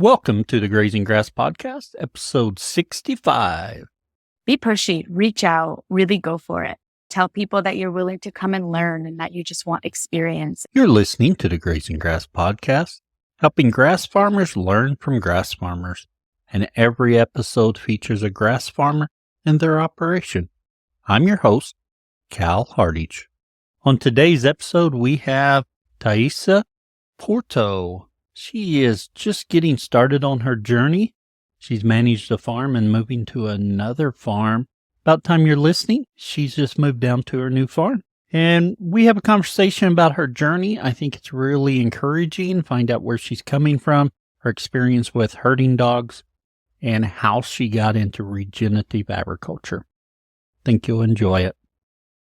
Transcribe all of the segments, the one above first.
Welcome to the Grazing Grass Podcast, episode 65. Be pushy, reach out, really go for it. Tell people that you're willing to come and learn and that you just want experience. You're listening to the Grazing Grass Podcast, helping grass farmers learn from grass farmers. And every episode features a grass farmer and their operation. I'm your host, Cal Hardage. On today's episode, we have Taysa Porto. She is just getting started on her journey. She's managed a farm and moving to another farm. About time you're listening, she's just moved down to her new farm. And we have a conversation about her journey. I think it's really encouraging. Find out where she's coming from, her experience with herding dogs, and how she got into regenerative agriculture. Think you'll enjoy it.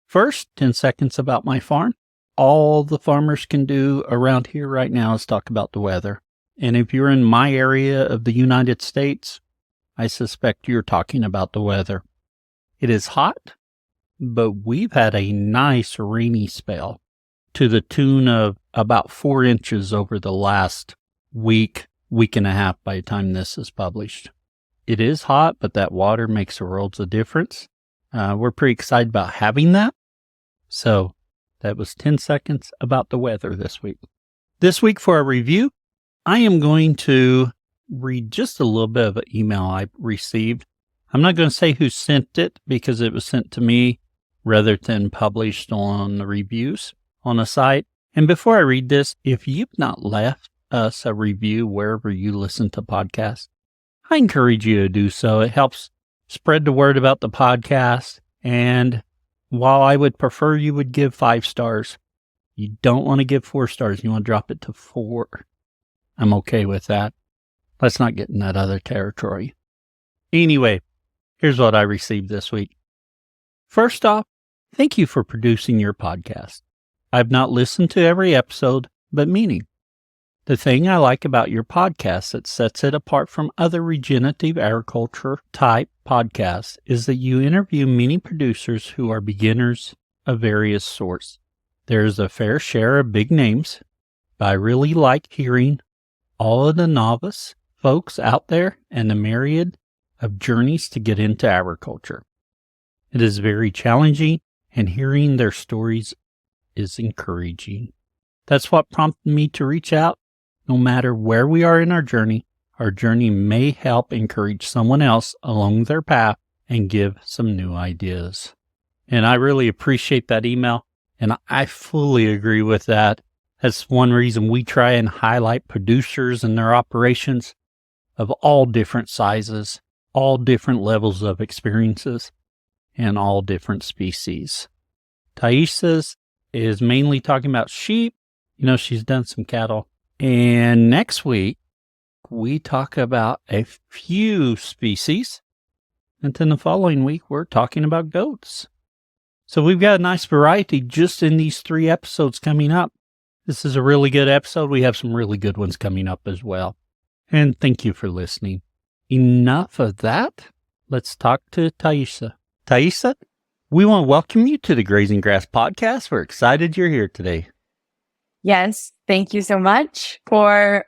First, 10 seconds about my farm. All the farmers can do around here right now is talk about the weather. And if you're in my area of the United States, I suspect you're talking about the weather. It is hot, but we've had a nice rainy spell to the tune of about 4 inches over the last week and a half by the time this is published. It is hot, but that water makes a world of difference. We're pretty excited about having that. So that was 10 seconds about the weather this week. This week for a review, I am going to read just a little bit of an email I received. I'm not going to say who sent it because it was sent to me rather than published on the reviews on the site. And before I read this, if you've not left us a review wherever you listen to podcasts, I encourage you to do so. It helps spread the word about the podcast. And while I would prefer you would give 5 stars, you don't want to give 4 stars. You want to drop it to 4. I'm okay with that. Let's not get in that other territory. Anyway, here's what I received this week. First off, thank you for producing your podcast. I've not listened to every episode, but meaning. The thing I like about your podcast that sets it apart from other regenerative agriculture type podcasts is that you interview many producers who are beginners of various sorts. There's a fair share of big names, but I really like hearing all of the novice folks out there and the myriad of journeys to get into agriculture. It is very challenging, and hearing their stories is encouraging. That's what prompted me to reach out. No matter where we are in our journey may help encourage someone else along their path and give some new ideas. And I really appreciate that email, and I fully agree with that. That's one reason we try and highlight producers and their operations of all different sizes, all different levels of experiences, and all different species. Taysa's is mainly talking about sheep. She's done some cattle. And next week, we talk about a few species. And then the following week, we're talking about goats. So we've got a nice variety just in these 3 episodes coming up. This is a really good episode. We have some really good ones coming up as well. And thank you for listening. Enough of that. Let's talk to Taysa. Taysa, we want to welcome you to the Grazing Grass Podcast. We're excited you're here today. Yes, thank you so much for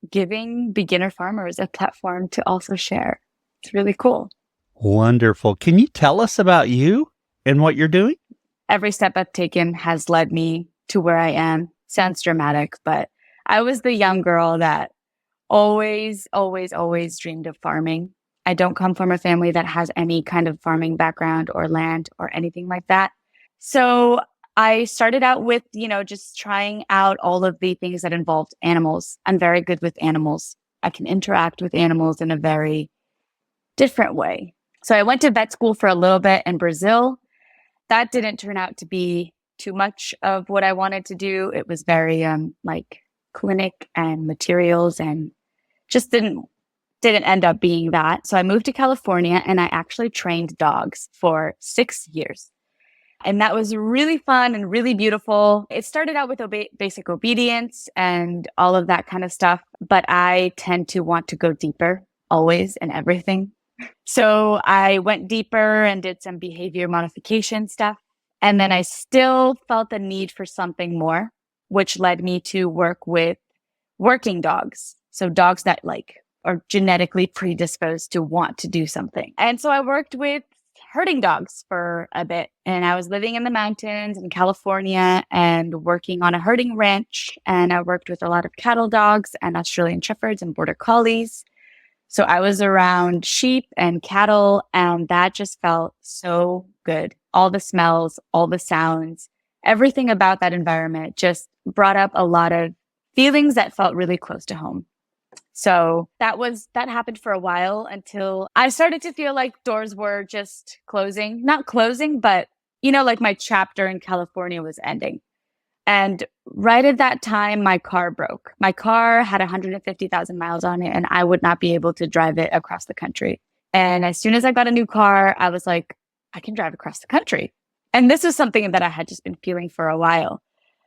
giving beginner farmers a platform to also share. It's really cool. Wonderful. Can you tell us about you and what you're doing? Every step I've taken has led me to where I am. Sounds dramatic, but I was the young girl that always dreamed of farming. I don't come from a family that has any kind of farming background or land or anything like that. So I started out with, just trying out all of the things that involved animals. I'm very good with animals. I can interact with animals in a very different way. So I went to vet school for a little bit in Brazil. That didn't turn out to be too much of what I wanted to do. It was very clinic and materials, and just didn't end up being that. So I moved to California, and I actually trained dogs for 6 years. And that was really fun and really beautiful. It started out with basic obedience and all of that kind of stuff, but I tend to want to go deeper always in everything. So I went deeper and did some behavior modification stuff. And then I still felt the need for something more, which led me to work with working dogs. So dogs that are genetically predisposed to want to do something. And so I worked with herding dogs for a bit, and I was living in the mountains in California and working on a herding ranch. And I worked with a lot of cattle dogs and Australian shepherds and border collies. So I was around sheep and cattle, and that just felt so good. All the smells, all the sounds, everything about that environment just brought up a lot of feelings that felt really close to home. So that happened for a while until I started to feel like doors were just closing, not closing, but like my chapter in California was ending. And right at that time, my car broke. My car had 150,000 miles on it, and I would not be able to drive it across the country. And as soon as I got a new car, I was like, I can drive across the country. And this was something that I had just been feeling for a while.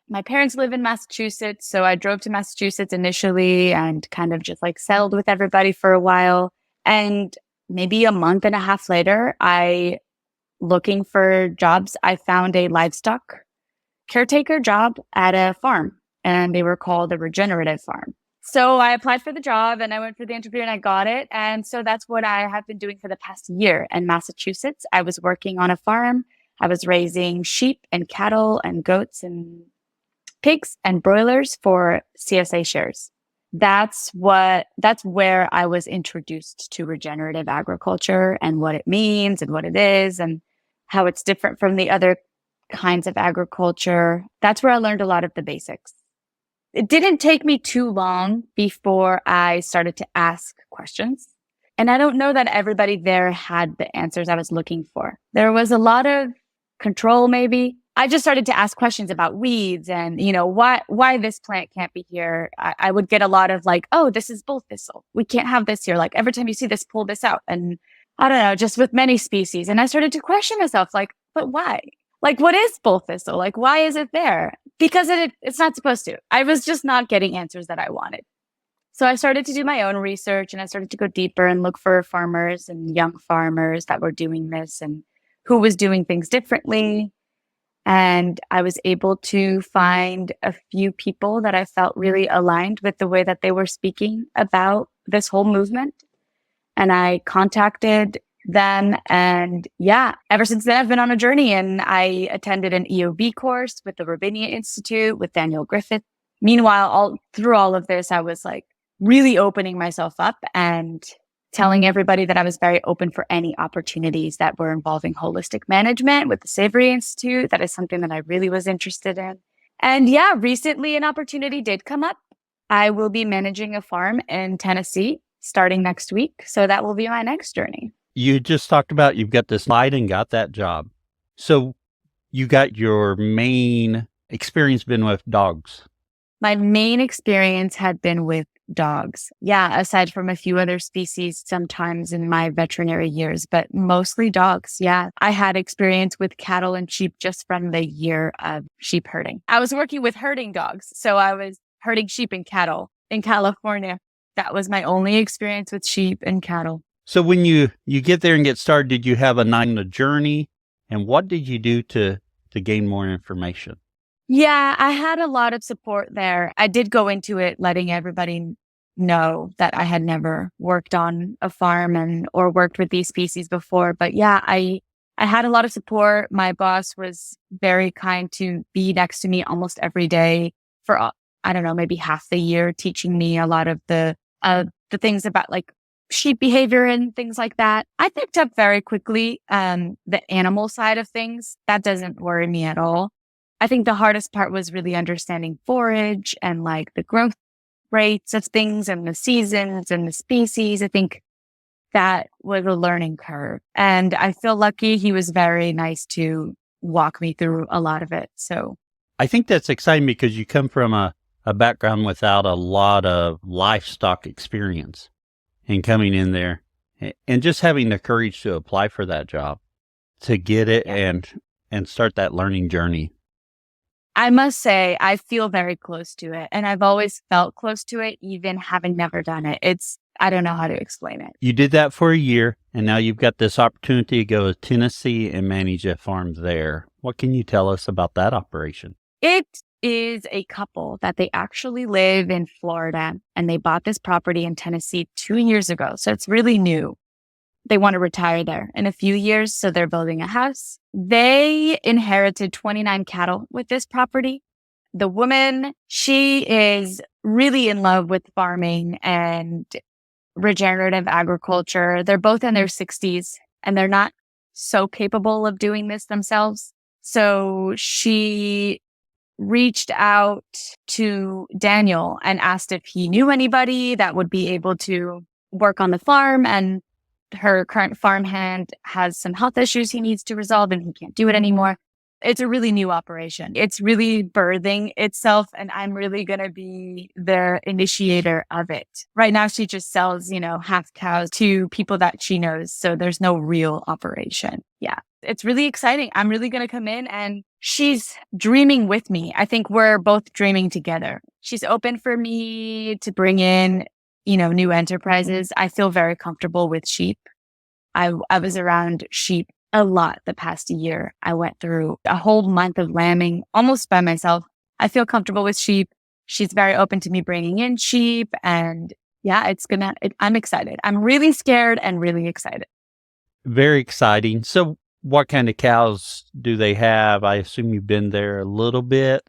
My parents live in Massachusetts, so I drove to Massachusetts initially and kind of just like settled with everybody for a while. And maybe a month and a half later, looking for jobs, I found a livestock caretaker job at a farm, and they were called a regenerative farm. So I applied for the job and I went for the interview and I got it. And so that's what I have been doing for the past year in Massachusetts. I was working on a farm. I was raising sheep and cattle and goats and pigs and broilers for CSA shares. That's where I was introduced to regenerative agriculture and what it means and what it is and how it's different from the other kinds of agriculture. That's where I learned a lot of the basics. It didn't take me too long before I started to ask questions. And I don't know that everybody there had the answers I was looking for. There was a lot of control, maybe. I just started to ask questions about weeds and, why this plant can't be here. I would get a lot of like, oh, this is bull thistle. We can't have this here. Like every time you see this, pull this out. And I don't know, just with many species. And I started to question myself, like, but why? Like, what is bull thistle? Like, why is it there? Because it's not supposed to. I was just not getting answers that I wanted. So I started to do my own research and I started to go deeper and look for farmers and young farmers that were doing this and who was doing things differently. And I was able to find a few people that I felt really aligned with the way that they were speaking about this whole movement. And I contacted them. And ever since then, I've been on a journey, and I attended an EOB course with the Rabinia Institute with Daniel Griffith. Meanwhile, through all of this, I was like really opening myself up and telling everybody that I was very open for any opportunities that were involving holistic management with the Savory Institute. That is something that I really was interested in. And recently an opportunity did come up. I will be managing a farm in Tennessee starting next week. So that will be my next journey. You just talked about you've got this light and got that job. So you got your main experience been with dogs. My main experience had been with dogs. Aside from a few other species sometimes in my veterinary years, but mostly dogs. I had experience with cattle and sheep just from the year of sheep herding. I was working with herding dogs. So I was herding sheep and cattle in California. That was my only experience with sheep and cattle. So when you get there and get started, did you have a night on the journey? And what did you do to gain more information? I had a lot of support there. I did go into it letting everybody know that I had never worked on a farm or worked with these species before. But I had a lot of support. My boss was very kind to be next to me almost every day for, I don't know, maybe half the year, teaching me a lot of the things about like sheep behavior and things like that. I picked up very quickly the animal side of things. That doesn't worry me at all. I think the hardest part was really understanding forage and like the growth rates of things and the seasons and the species. I think that was a learning curve. And I feel lucky he was very nice to walk me through a lot of it. So I think that's exciting because you come from a background without a lot of livestock experience and coming in there and just having the courage to apply for that job, to get it and start that learning journey. I must say, I feel very close to it. And I've always felt close to it, even having never done it. I don't know how to explain it. You did that for a year, and now you've got this opportunity to go to Tennessee and manage a farm there. What can you tell us about that operation? It is a couple that they actually live in Florida and they bought this property in Tennessee 2 years ago. So it's really new. They want to retire there in a few years. So they're building a house. They inherited 29 cattle with this property. The woman, she is really in love with farming and regenerative agriculture. They're both in their 60s and they're not so capable of doing this themselves. So she reached out to Daniel and asked if he knew anybody that would be able to work on the farm. And her current farmhand has some health issues he needs to resolve and he can't do it anymore. It's a really new operation. It's really birthing itself, and I'm really going to be the initiator of it. Right now, she just sells, half cows to people that she knows. So there's no real operation. Yeah, it's really exciting. I'm really going to come in and she's dreaming with me. I think we're both dreaming together. She's open for me to bring in, new enterprises. I feel very comfortable with sheep. I was around sheep a lot the past year. I went through a whole month of lambing almost by myself. I feel comfortable with sheep. She's very open to me bringing in sheep. And yeah, I'm excited. I'm really scared and really excited. Very exciting. So what kind of cows do they have? I assume you've been there a little bit.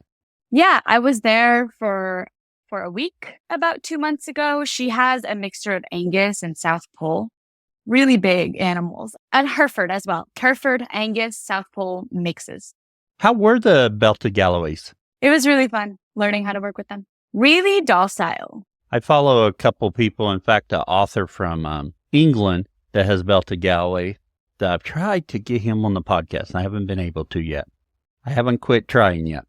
Yeah, I was there for a week about 2 months ago. She has a mixture of Angus and South Pole. Really big animals. And Hereford as well. Hereford, Angus, South Pole mixes. How were the belted Galloways? It was really fun learning how to work with them. Really docile. I follow a couple people, in fact, an author from England that has belted Galloway. That I've tried to get him on the podcast. I haven't been able to yet. I haven't quit trying yet.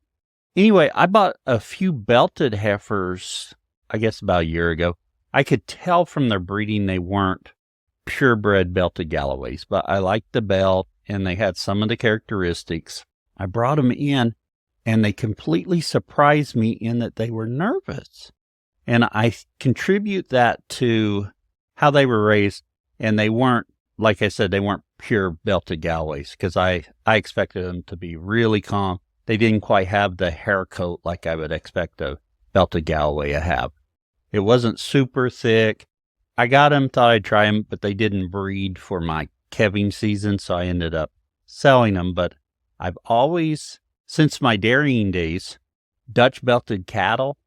Anyway, I bought a few belted heifers, I guess about a year ago. I could tell from their breeding they weren't purebred belted Galloways, but I liked the belt and they had some of the characteristics. I brought them in and they completely surprised me in that they were nervous. And I contribute that to how they were raised, and they weren't, like I said, they weren't pure belted Galloways because I expected them to be really calm. They didn't quite have the hair coat like I would expect a belted Galloway to have. It wasn't super thick. I got them, thought I'd try them, but they didn't breed for my calving season, so I ended up selling them. But I've always, since my dairying days, Dutch belted cattle,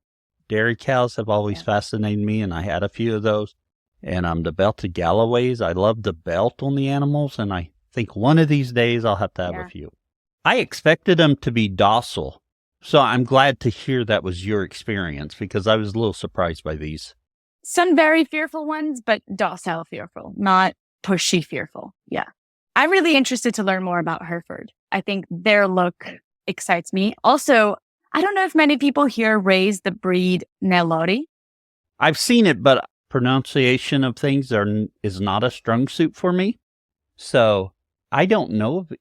dairy cows have always fascinated me, and I had a few of those. And the belted Galloways, I love the belt on the animals, and I think one of these days I'll have to have a few. I expected them to be docile, so I'm glad to hear that was your experience because I was a little surprised by these. Some very fearful ones, but docile fearful, not pushy fearful. Yeah. I'm really interested to learn more about Hereford. I think their look excites me. Also, I don't know if many people here raise the breed Nelore. I've seen it, but pronunciation of things is not a strong suit for me. So I don't know of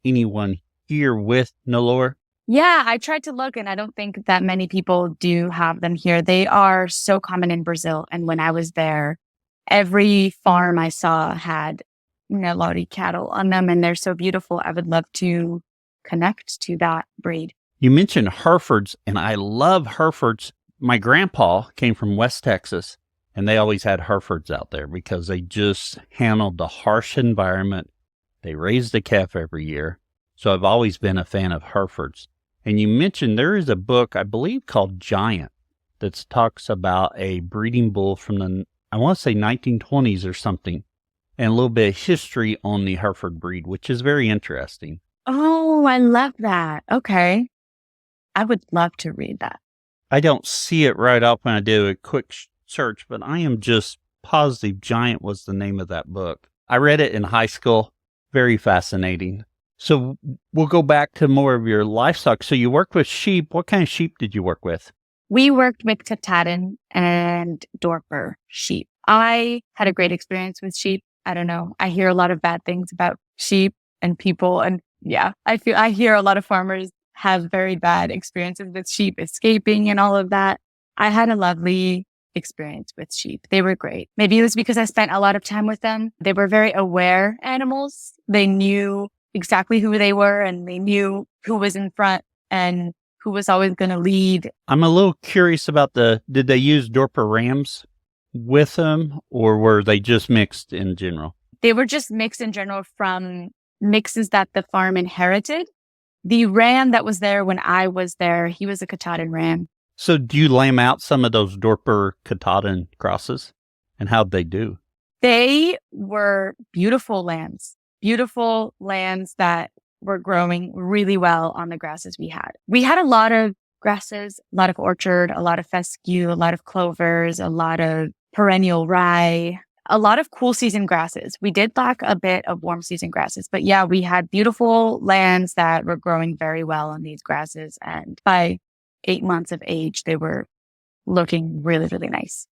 anyone here with Nelore. Yeah, I tried to look and I don't think that many people do have them here. They are so common in Brazil. And when I was there, every farm I saw had Nelore cattle on them and they're so beautiful. I would love to connect to that breed. You mentioned Herefords, and I love Herefords. My grandpa came from West Texas, and they always had Herefords out there because they just handled the harsh environment. They raised a calf every year. So I've always been a fan of Herefords. And you mentioned there is a book, I believe, called Giant that talks about a breeding bull from the, I want to say 1920s or something, and a little bit of history on the Hereford breed, which is very interesting. Oh, I love that. Okay. I would love to read that. I don't see it right off when I do a quick search, but I am just positive Giant was the name of that book. I read it in high school. Very fascinating. So we'll go back to more of your livestock. So you worked with sheep. What kind of sheep did you work with? We worked with Katahdin and Dorper sheep. I had a great experience with sheep. I don't know. I hear a lot of bad things about sheep and people. And yeah, I hear a lot of farmers have very bad experiences with sheep escaping and all of that. I had a lovely experience with sheep. They were great. Maybe it was because I spent a lot of time with them. They were very aware animals. They knew exactly who they were and they knew who was in front and who was always going to lead. I'm a little curious about did they use Dorper rams with them, or were they just mixed in general? They were just mixed in general from mixes that the farm inherited. The ram that was there when I was there, he was a Katahdin ram. So do you lamb out some of those Dorper Katahdin crosses? And how'd they do? They were beautiful lambs that were growing really well on the grasses we had. We had a lot of grasses, a lot of orchard, a lot of fescue, a lot of clovers, a lot of perennial rye, a lot of cool season grasses. We did lack a bit of warm season grasses, but yeah, we had beautiful lands that were growing very well on these grasses. And by 8 months of age, they were looking really, really nice.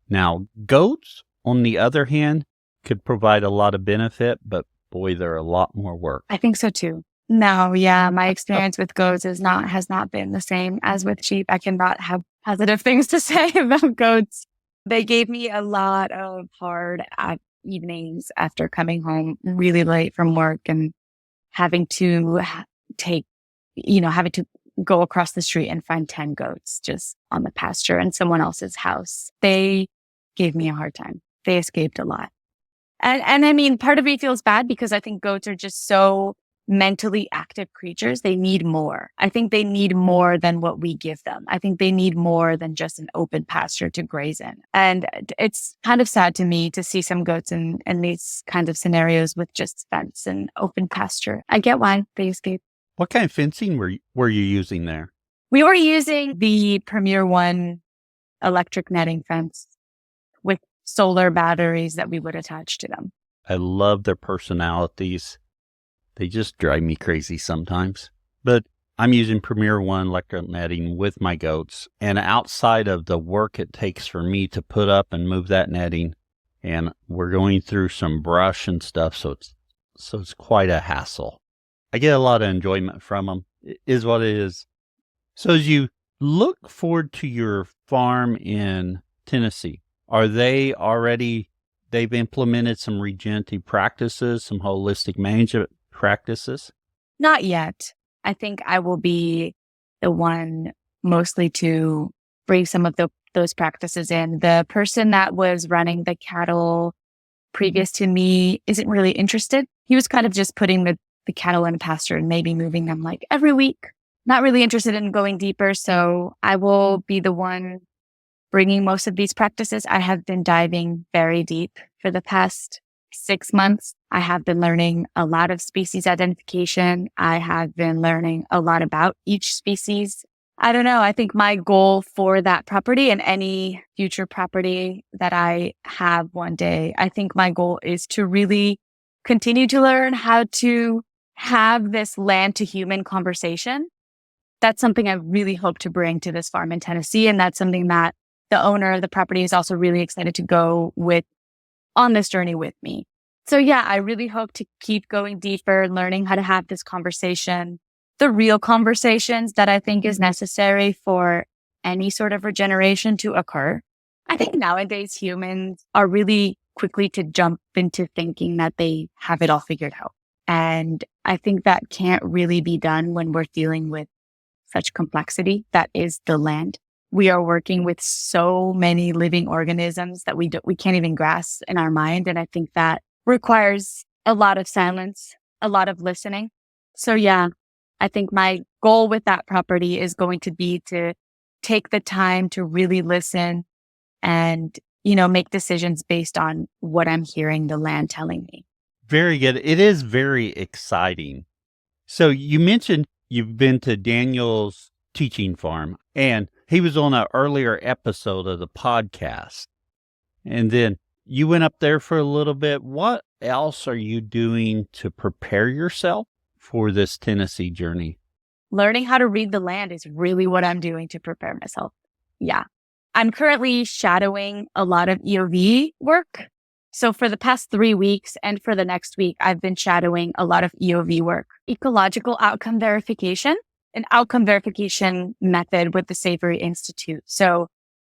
Now, goats, on the other hand, could provide a lot of benefit, but boy, they're a lot more work. I think so too. No, yeah, my experience with goats has not been the same as with sheep. I cannot have positive things to say about goats. They gave me a lot of hard evenings after coming home really late from work and having to having to go across the street and find 10 goats just on the pasture in someone else's house. They gave me a hard time. They escaped a lot. And I mean, part of me feels bad because I think goats are just so mentally active creatures. They need more. I think they need more than what we give them. I think they need more than just an open pasture to graze in. And it's kind of sad to me to see some goats in these kinds of scenarios with just fence and open pasture. I get why they escape. What kind of fencing were you using there? We were using the Premier One electric netting fence with solar batteries that we would attach to them. I love their personalities. They just drive me crazy sometimes. But I'm using Premier One electric netting with my goats. And outside of the work it takes for me to put up and move that netting, and we're going through some brush and stuff, so it's quite a hassle. I get a lot of enjoyment from them. It is what it is. So as you look forward to your farm in Tennessee, are they they've implemented some regenerative practices, some holistic management practices? Not yet. I think I will be the one mostly to bring some of those practices in. The person that was running the cattle previous to me isn't really interested. He was kind of just putting the cattle in a pasture and maybe moving them like every week. Not really interested in going deeper. So I will be the one bringing most of these practices. I have been diving very deep for the past 6 months. I have been learning a lot of species identification. I have been learning a lot about each species. I don't know. I think my goal for that property and any future property that I have one day, I think my goal is to really continue to learn how to have this land to human conversation. That's something I really hope to bring to this farm in Tennessee. And that's something that the owner of the property is also really excited to go with on this journey with me. So yeah, I really hope to keep going deeper, learning how to have this conversation, the real conversations that I think is necessary for any sort of regeneration to occur. I think nowadays humans are really quickly to jump into thinking that they have it all figured out. And I think that can't really be done when we're dealing with such complexity that is the land. We are working with so many living organisms that we can't even grasp in our mind. And I think that requires a lot of silence, a lot of listening. So yeah, I think my goal with that property is going to be to take the time to really listen and, make decisions based on what I'm hearing the land telling me. Very good. It is very exciting. So you mentioned you've been to Daniel's teaching farm, and he was on an earlier episode of the podcast. And then you went up there for a little bit. What else are you doing to prepare yourself for this Tennessee journey? Learning how to read the land is really what I'm doing to prepare myself. Yeah. I'm currently shadowing a lot of EOV work. So for the past 3 weeks and for the next week, I've been shadowing a lot of EOV work, ecological outcome verification, an outcome verification method with the Savory Institute. So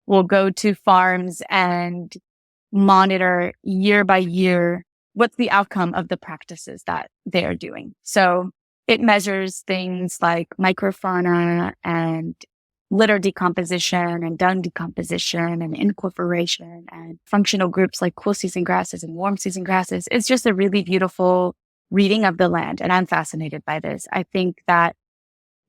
we'll go to farms and monitor year by year what's the outcome of the practices that they are doing. So It measures things like microfauna and litter decomposition and dung decomposition and incorporation and functional groups like cool season grasses and warm season grasses. It's just a really beautiful reading of the land. And I'm fascinated by this. I think that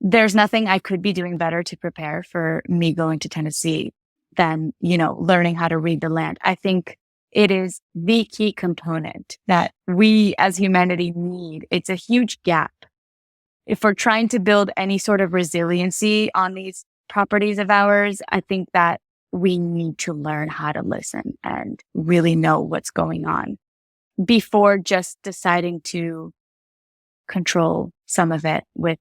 there's nothing I could be doing better to prepare for me going to Tennessee than, learning how to read the land. I think it is the key component that we as humanity need. It's a huge gap. If we're trying to build any sort of resiliency on these properties of ours, I think that we need to learn how to listen and really know what's going on before just deciding to control some of it with,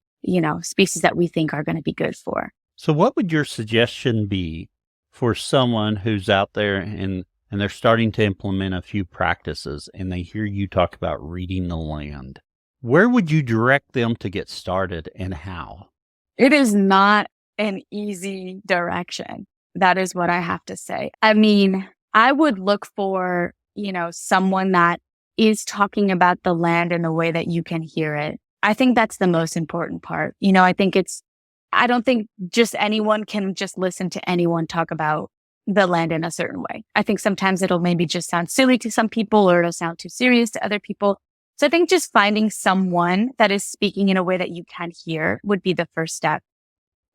species that we think are going to be good for. So what would your suggestion be for someone who's out there and they're starting to implement a few practices and they hear you talk about reading the land? Where would you direct them to get started and how? It is not an easy direction. That is what I have to say. I mean, I would look for, someone that is talking about the land in a way that you can hear it. I think that's the most important part. I don't think just anyone can just listen to anyone talk about the land in a certain way. I think sometimes it'll maybe just sound silly to some people or it'll sound too serious to other people. So I think just finding someone that is speaking in a way that you can hear would be the first step.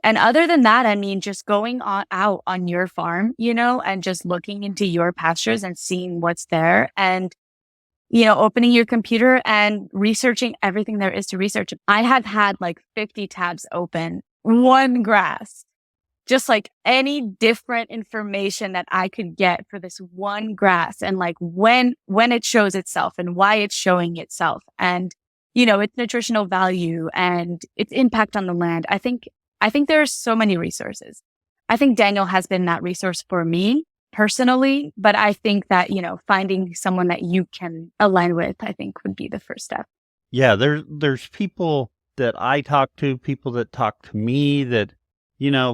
And other than that, I mean, just going out on your farm, and just looking into your pastures and seeing what's there and, opening your computer and researching everything there is to research. I have had like 50 tabs open, one grass, just like any different information that I could get for this one grass and like when it shows itself and why it's showing itself and, its nutritional value and its impact on the land. I think there are so many resources. I think Daniel has been that resource for me personally, but I think that, finding someone that you can align with, I think would be the first step. Yeah, there's people that I talk to, people that talk to me that,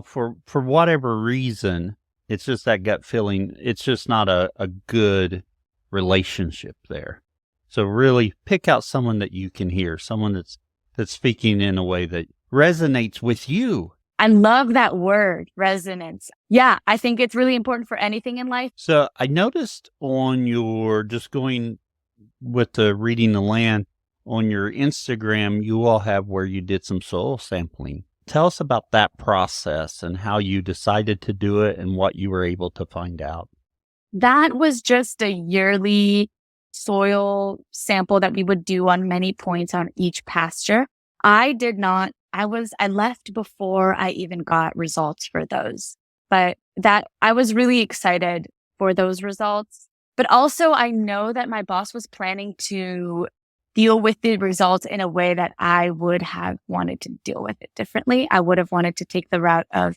for whatever reason, it's just that gut feeling. It's just not a good relationship there. So really pick out someone that you can hear, someone that's speaking in a way that resonates with you. I love that word, resonance. Yeah, I think it's really important for anything in life. So I noticed on your, just going with the reading the land, on your Instagram, you all have where you did some soil sampling. Tell us about that process and how you decided to do it and what you were able to find out. That was just a yearly soil sample that we would do on many points on each pasture. I left before I even got results for those, but I was really excited for those results. But also I know that my boss was planning to deal with the results in a way that I would have wanted to deal with it differently. I would have wanted to take the route of,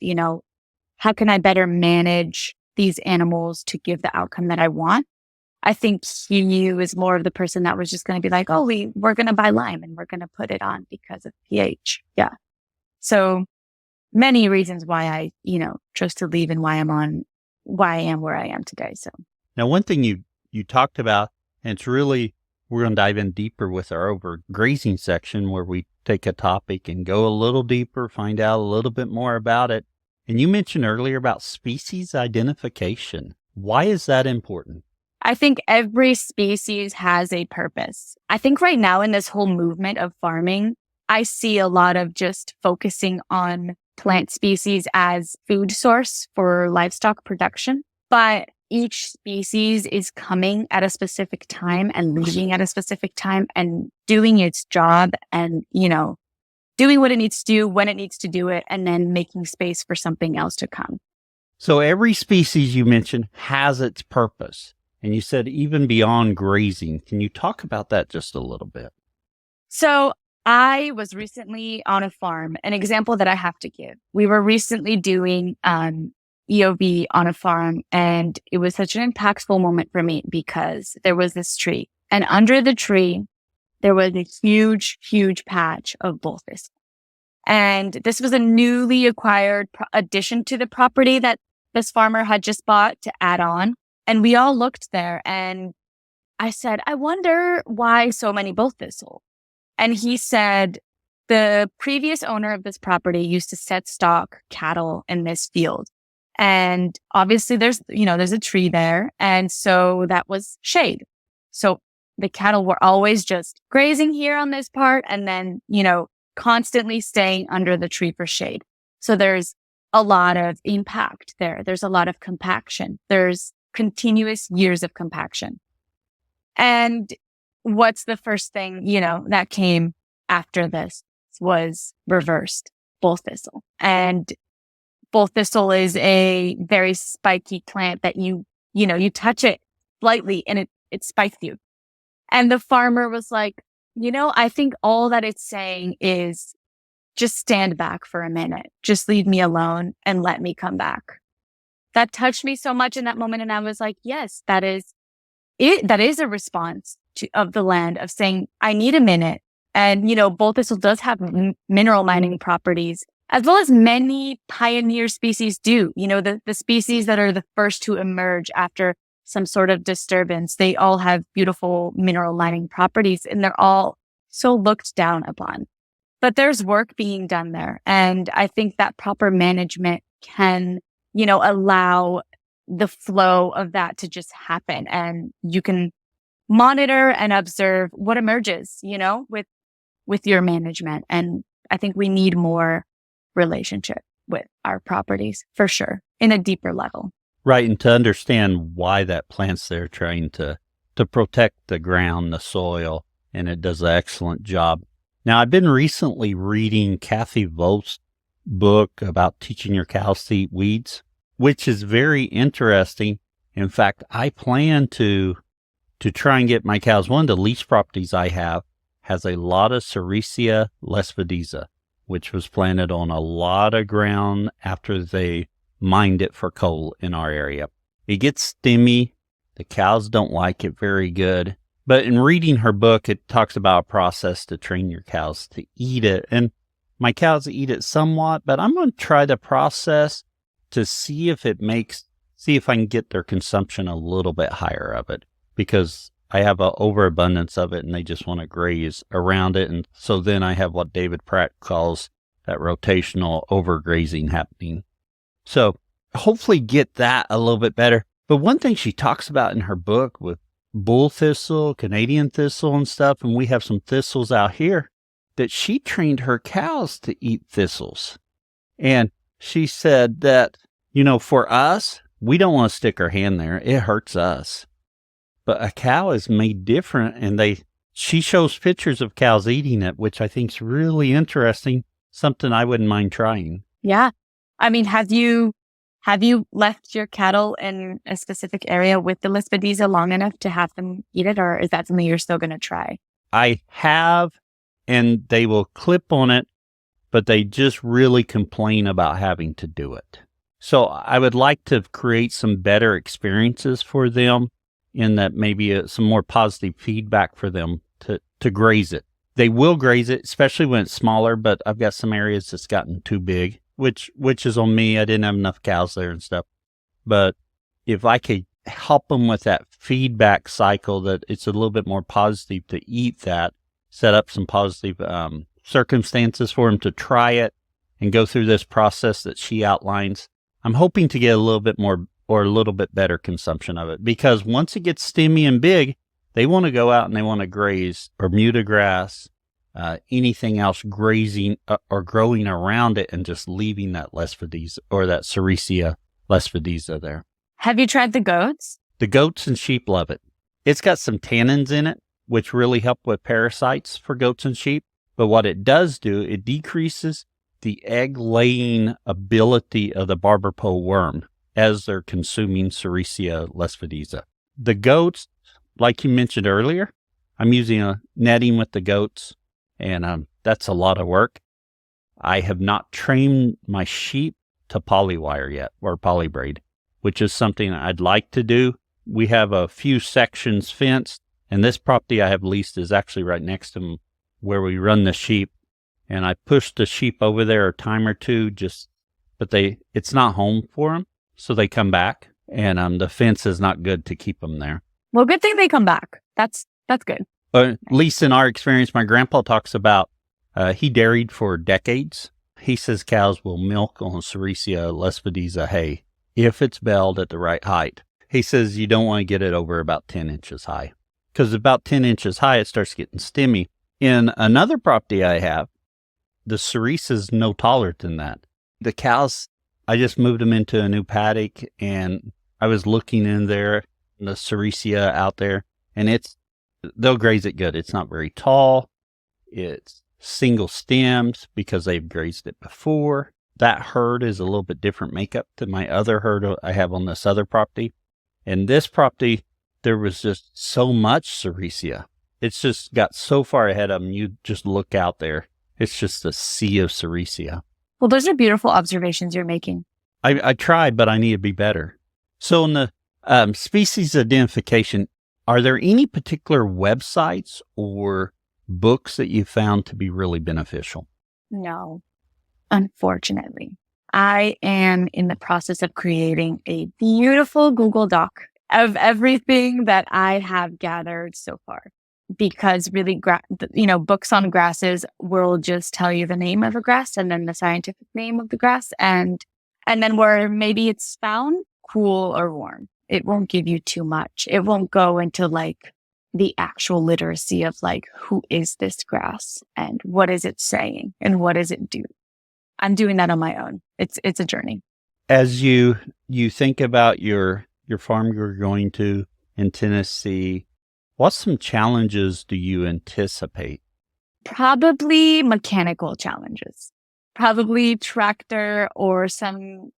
how can I better manage these animals to give the outcome that I want? I think he was more of the person that was just going to be like, oh, we're going to buy lime and we're going to put it on because of pH. Yeah. So many reasons why I, chose to leave and why I am where I am today. So now one thing you talked about, and it's really, we're going to dive in deeper with our overgrazing section where we take a topic and go a little deeper, find out a little bit more about it. And you mentioned earlier about species identification. Why is that important? I think every species has a purpose. I think right now in this whole movement of farming, I see a lot of just focusing on plant species as food source for livestock production. But each species is coming at a specific time and leaving at a specific time and doing its job and, doing what it needs to do when it needs to do it and then making space for something else to come. So every species you mentioned has its purpose. And you said even beyond grazing. Can you talk about that just a little bit? So I was recently on a farm, an example that I have to give. We were recently doing EOV on a farm, and it was such an impactful moment for me because there was this tree. And under the tree, there was a huge, huge patch of bullfish. And this was a newly acquired addition to the property that this farmer had just bought to add on. And we all looked there and I said, I wonder why so many bull thistle. And he said, the previous owner of this property used to set stock cattle in this field. And obviously there's a tree there. And so that was shade. So the cattle were always just grazing here on this part and then, constantly staying under the tree for shade. So there's a lot of impact there. There's a lot of compaction. There's continuous years of compaction. And what's the first thing, that came after this was reversed bull thistle. And bull thistle is a very spiky plant that you touch it lightly and it spikes you. And the farmer was like, I think all that it's saying is just stand back for a minute. Just leave me alone and let me come back. That touched me so much in that moment. And I was like, yes, that is it. That is a response of the land of saying, I need a minute. And, bull thistle does have mineral mining properties, as well as many pioneer species do. The species that are the first to emerge after some sort of disturbance, they all have beautiful mineral mining properties, and they're all so looked down upon. But there's work being done there. And I think that proper management can, allow the flow of that to just happen. And you can monitor and observe what emerges, with your management. And I think we need more relationship with our properties for sure in a deeper level. Right. And to understand why that plant's there, trying to protect the ground, the soil, and it does an excellent job. Now, I've been recently reading Kathy Volt's book about teaching your cows to eat weeds, which is very interesting. In fact, I plan to try and get my cows. One of the lease properties I have has a lot of Sericea lespedeza, which was planted on a lot of ground after they mined it for coal in our area. It gets stemmy. The cows don't like it very good. But in reading her book, it talks about a process to train your cows to eat it. And my cows eat it somewhat, but I'm going to try the process to see if I can get their consumption a little bit higher of it, because I have an overabundance of it and they just want to graze around it. And so then I have what David Pratt calls that rotational overgrazing happening. So hopefully get that a little bit better. But one thing she talks about in her book with bull thistle, Canadian thistle and stuff, and we have some thistles out here, that she trained her cows to eat thistles. And she said that, for us, we don't want to stick our hand there. It hurts us. But a cow is made different, and she shows pictures of cows eating it, which I think is really interesting, something I wouldn't mind trying. Yeah. I mean, have you left your cattle in a specific area with the lespedeza long enough to have them eat it, or is that something you're still going to try? I have, and they will clip on it, but they just really complain about having to do it. So I would like to create some better experiences for them, in that maybe some more positive feedback for them to graze it. They will graze it, especially when it's smaller, but I've got some areas that's gotten too big, which is on me. I didn't have enough cows there and stuff. But if I could help them with that feedback cycle, that it's a little bit more positive to eat that, set up some positive circumstances for them to try it and go through this process that she outlines, I'm hoping to get a little bit more or a little bit better consumption of it. Because once it gets stemmy and big, they want to go out and they want to graze Bermuda grass, anything else grazing or growing around it, and just leaving that lespedeza or that Sericea lespedeza there. Have you tried the goats? The goats and sheep love it. It's got some tannins in it, which really help with parasites for goats and sheep. But what it does do, it decreases the egg-laying ability of the barber pole worm as they're consuming Sericea lespedeza. The goats, like you mentioned earlier, I'm using a netting with the goats, and that's a lot of work. I have not trained my sheep to polywire yet, or polybraid, which is something I'd like to do. We have a few sections fenced, and this property I have leased is actually right next to where we run the sheep. And I pushed the sheep over there a time or two, but it's not home for them, so they come back. And the fence is not good to keep them there. Well, good thing they come back. That's good. At least in our experience, my grandpa talks about He dairied for decades. He says cows will milk on Sericea lespedeza hay if it's belled at the right height. He says you don't want to get it over about 10 inches high, because about 10 inches high, it starts getting stemmy. In another property I have, the Sericea is no taller than that. The cows, I just moved them into a new paddock, and I was looking in there, the Sericea out there, and they'll graze it good. It's not very tall. It's single stems because they've grazed it before. That herd is a little bit different makeup than my other herd I have on this other property. And this property, there was just so much Sericea. It's just got so far ahead of them. You just look out there. It's just a sea of Sericea. Well, those are beautiful observations you're making. I tried, but I need to be better. So in the species identification, are there any particular websites or books that you found to be really beneficial? No, unfortunately. I am in the process of creating a beautiful Google Doc of everything that I have gathered so far. Because really, books on grasses will just tell you the name of a grass and then the scientific name of the grass. And then where maybe it's found, cool or warm. It won't give you too much. It won't go into like the actual literacy of like, who is this grass and what is it saying and what does it do? I'm doing that on my own. It's a journey. As you think about your farm you're going to in Tennessee, what some challenges do you anticipate? Probably mechanical challenges. Probably tractor or some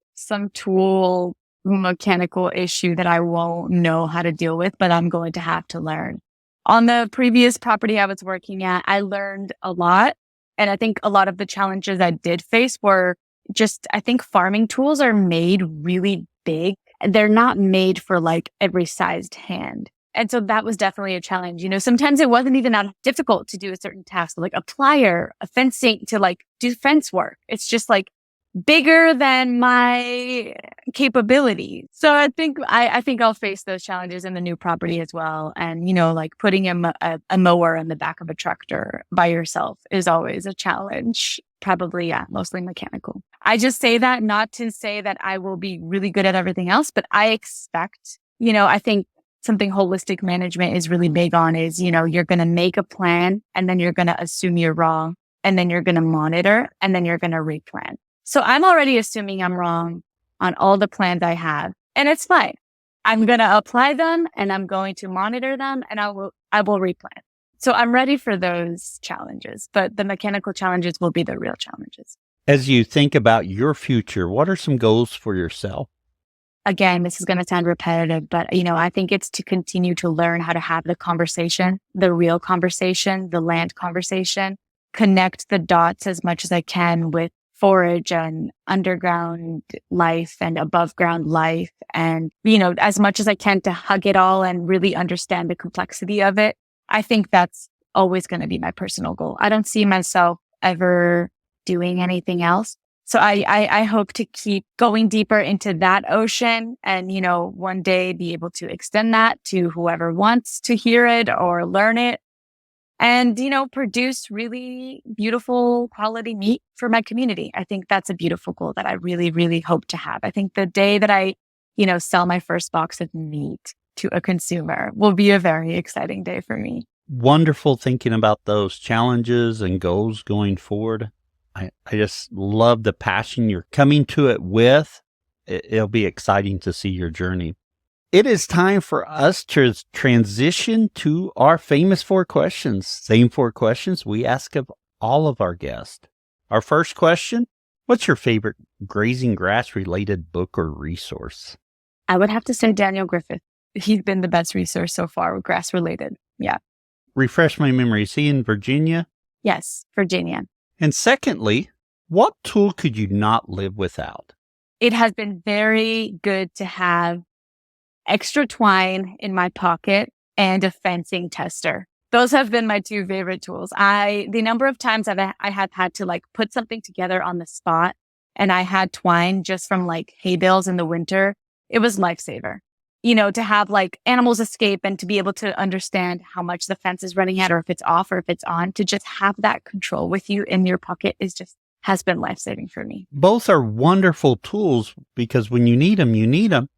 tool mechanical issue that I won't know how to deal with, but I'm going to have to learn. On the previous property I was working at, I learned a lot. And I think a lot of the challenges I did face were just, I think farming tools are made really big. They're not made for like every sized hand. And so that was definitely a challenge. Sometimes it wasn't even that difficult to do a certain task, like a plier, a fencing to like do fence work. It's just like bigger than my capability. So I think I'll face those challenges in the new property as well. And, like putting a mower in the back of a tractor by yourself is always a challenge. Probably, yeah, mostly mechanical. I just say that not to say that I will be really good at everything else, but I expect, I think something holistic management is really big on is, you're going to make a plan and then you're going to assume you're wrong and then you're going to monitor and then you're going to replan. So I'm already assuming I'm wrong on all the plans I have, and it's fine. I'm going to apply them and I'm going to monitor them and I will replan. So I'm ready for those challenges, but the mechanical challenges will be the real challenges. As you think about your future, what are some goals for yourself? Again, this is going to sound repetitive, but, I think it's to continue to learn how to have the conversation, the real conversation, the land conversation, connect the dots as much as I can with forage and underground life and above ground life. And, as much as I can to hug it all and really understand the complexity of it. I think that's always going to be my personal goal. I don't see myself ever doing anything else. So I hope to keep going deeper into that ocean and, one day be able to extend that to whoever wants to hear it or learn it and, produce really beautiful quality meat for my community. I think that's a beautiful goal that I really, really hope to have. I think the day that I, sell my first box of meat to a consumer will be a very exciting day for me. Wonderful thinking about those challenges and goals going forward. I just love the passion you're coming to it with. It'll be exciting to see your journey. It is time for us to transition to our famous 4 questions. Same 4 questions we ask of all of our guests. Our first question, what's your favorite grazing grass related book or resource? I would have to say Daniel Griffith. He's been the best resource so far with grass related. Yeah. Refresh my memory. Is he in Virginia? Yes, Virginia. And secondly, what tool could you not live without? It has been very good to have extra twine in my pocket and a fencing tester. Those have been my 2 favorite tools. The number of times I have had to like put something together on the spot and I had twine just from like hay bales in the winter, it was lifesaver. to have like animals escape and to be able to understand how much the fence is running at, or if it's off or if it's on, to just have that control with you in your pocket has been life-saving for me. Both are wonderful tools because when you need them, you need them.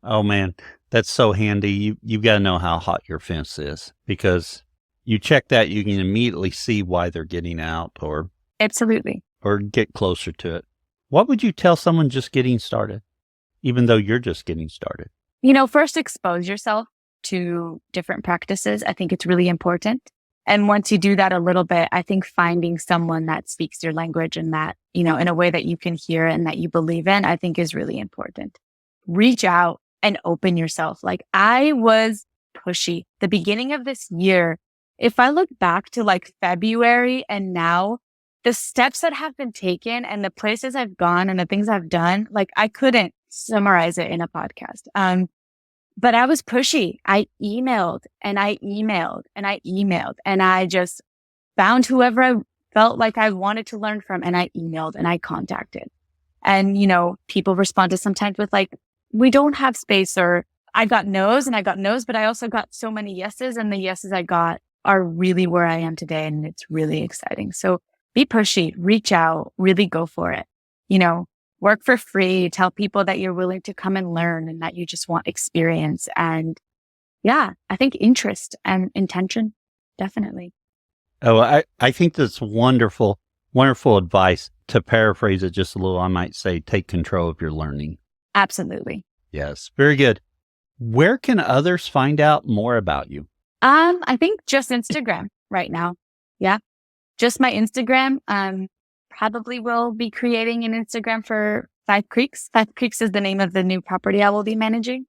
Oh man, that's so handy. You've got to know how hot your fence is, because you check that, you can immediately see why they're getting out or Absolutely. or get closer to it. What would you tell someone just getting started, even though you're just getting started? First expose yourself to different practices. I think it's really important. And once you do that a little bit, I think finding someone that speaks your language and that, in a way that you can hear and that you believe in, I think is really important. Reach out and open yourself. Like, I was pushy. The beginning of this year, if I look back to like February and now, the steps that have been taken and the places I've gone and the things I've done, like, I couldn't summarize it in a podcast. But I was pushy. I emailed and I emailed and I emailed, and I just found whoever I felt like I wanted to learn from, and I emailed and I contacted. And, people responded sometimes with like, we don't have space, or I got no's, but I also got so many yeses, and the yeses I got are really where I am today. And it's really exciting. So be pushy, reach out, really go for it. Work for free, tell people that you're willing to come and learn and that you just want experience. And yeah, I think interest and intention, definitely. Oh, I think that's wonderful, wonderful advice. To paraphrase it just a little, I might say, take control of your learning. Absolutely. Yes, very good. Where can others find out more about you? I think just Instagram right now. Yeah, just my Instagram. Probably will be creating an Instagram for Five Creeks. Five Creeks is the name of the new property I will be managing.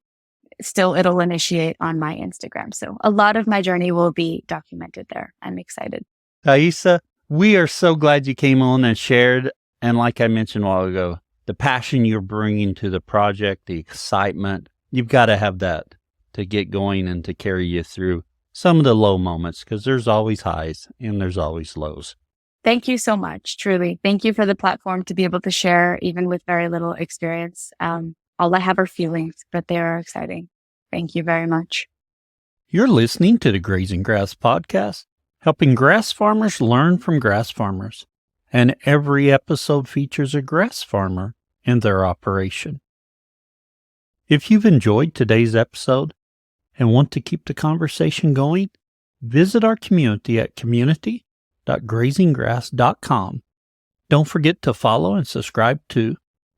Still, it'll initiate on my Instagram. So a lot of my journey will be documented there. I'm excited. Taysa, we are so glad you came on and shared. And like I mentioned a while ago, the passion you're bringing to the project, the excitement, you've got to have that to get going and to carry you through some of the low moments, because there's always highs and there's always lows. Thank you so much. Truly. Thank you for the platform to be able to share, even with very little experience. All I have are feelings, but they are exciting. Thank you very much. You're listening to the Grazing Grass Podcast, helping grass farmers learn from grass farmers. And every episode features a grass farmer and their operation. If you've enjoyed today's episode and want to keep the conversation going, visit our community at community.grazinggrass.com. Don't forget to follow and subscribe to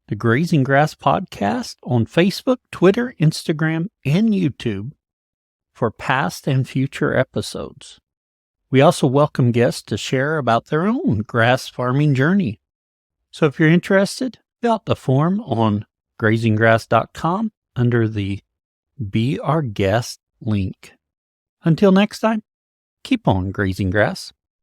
the Grazing Grass Podcast on Facebook, Twitter, Instagram, and YouTube for past and future episodes. We also welcome guests to share about their own grass farming journey. So if you're interested, fill out the form on grazinggrass.com under the Be Our Guest link. Until next time, keep on grazing grass.